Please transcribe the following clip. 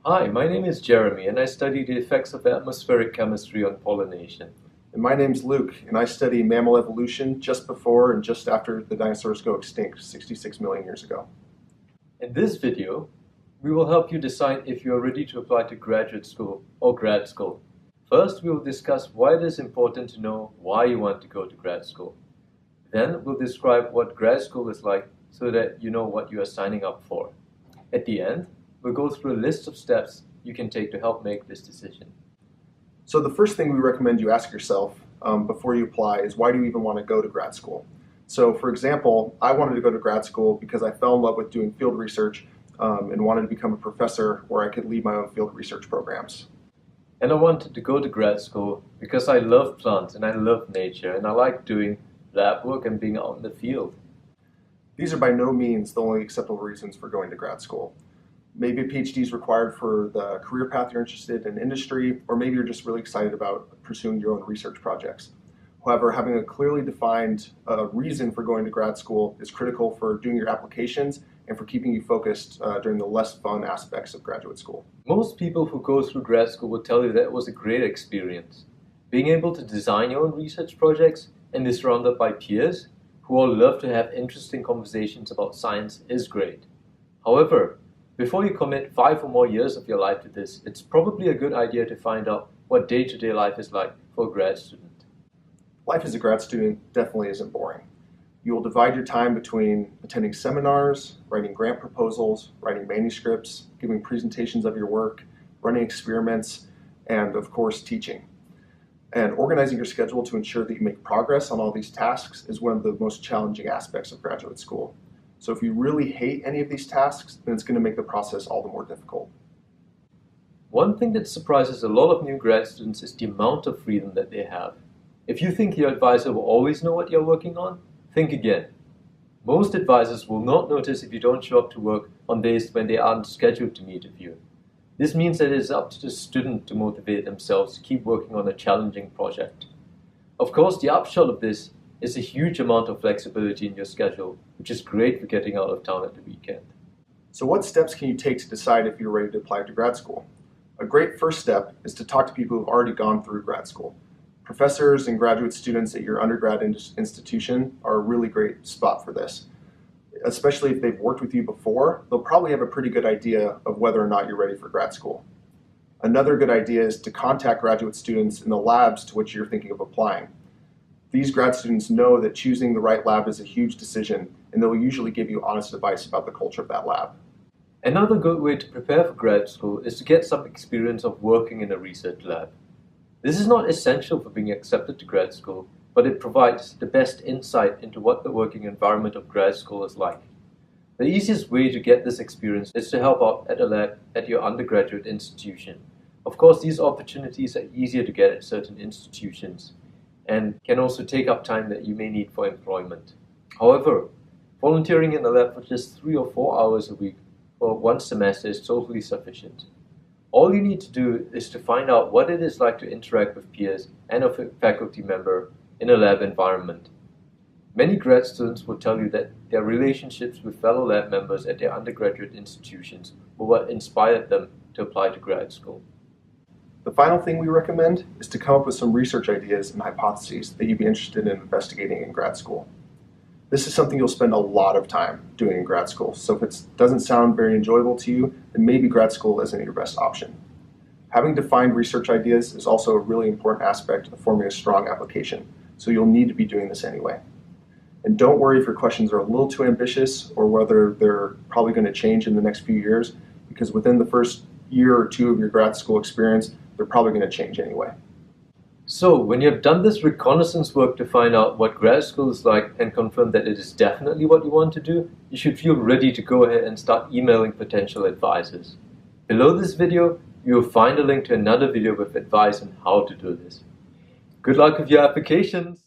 Hi, my name is Jeremy and I study the effects of atmospheric chemistry on pollination. And my name's Luke, and I study mammal evolution just before and just after the dinosaurs go extinct 66 million years ago. In this video, we will help you decide if you are ready to apply to graduate school or grad school. First, we will discuss why it is important to know why you want to go to grad school. Then, we'll describe what grad school is like so that you know what you are signing up for. At the end, we'll go through a list of steps you can take to help make this decision. So the first thing we recommend you ask yourself before you apply is, why do you even want to go to grad school? So for example, I wanted to go to grad school because I fell in love with doing field research and wanted to become a professor where I could lead my own field research programs. And I wanted to go to grad school because I love plants and I love nature and I like doing lab work and being out in the field. These are by no means the only acceptable reasons for going to grad school. Maybe a PhD is required for the career path you're interested in industry, or maybe you're just really excited about pursuing your own research projects. However, having a clearly defined reason for going to grad school is critical for doing your applications and for keeping you focused during the less fun aspects of graduate school. Most people who go through grad school will tell you that it was a great experience. Being able to design your own research projects and be surrounded by peers who all love to have interesting conversations about science is great. However, before you commit 5 or more years of your life to this, it's probably a good idea to find out what day-to-day life is like for a grad student. Life as a grad student definitely isn't boring. You will divide your time between attending seminars, writing grant proposals, writing manuscripts, giving presentations of your work, running experiments, and of course teaching. And organizing your schedule to ensure that you make progress on all these tasks is one of the most challenging aspects of graduate school. So if you really hate any of these tasks, then it's going to make the process all the more difficult. One thing that surprises a lot of new grad students is the amount of freedom that they have. If you think your advisor will always know what you're working on, think again. Most advisors will not notice if you don't show up to work on days when they aren't scheduled to meet with you. This means that it is up to the student to motivate themselves to keep working on a challenging project. Of course, the upshot of this is a huge amount of flexibility in your schedule, which is great for getting out of town at the weekend. So what steps can you take to decide if you're ready to apply to grad school? A great first step is to talk to people who've already gone through grad school. Professors and graduate students at your undergrad institution are a really great spot for this. Especially if they've worked with you before, they'll probably have a pretty good idea of whether or not you're ready for grad school. Another good idea is to contact graduate students in the labs to which you're thinking of applying. These grad students know that choosing the right lab is a huge decision, and they'll usually give you honest advice about the culture of that lab. Another good way to prepare for grad school is to get some experience of working in a research lab. This is not essential for being accepted to grad school, but it provides the best insight into what the working environment of grad school is like. The easiest way to get this experience is to help out at a lab at your undergraduate institution. Of course, these opportunities are easier to get at certain institutions and can also take up time that you may need for employment. However, volunteering in a lab for just 3 or 4 hours a week for one semester is totally sufficient. All you need to do is to find out what it is like to interact with peers and a faculty member in a lab environment. Many grad students will tell you that their relationships with fellow lab members at their undergraduate institutions were what inspired them to apply to grad school. The final thing we recommend is to come up with some research ideas and hypotheses that you'd be interested in investigating in grad school. This is something you'll spend a lot of time doing in grad school, so if it doesn't sound very enjoyable to you, then maybe grad school isn't your best option. Having defined research ideas is also a really important aspect of forming a strong application, so you'll need to be doing this anyway. And don't worry if your questions are a little too ambitious or whether they're probably going to change in the next few years, because within the first year or two of your grad school experience, they're probably going to change anyway. So, when you have done this reconnaissance work to find out what grad school is like and confirm that it is definitely what you want to do, you should feel ready to go ahead and start emailing potential advisors. Below this video, you will find a link to another video with advice on how to do this. Good luck with your applications!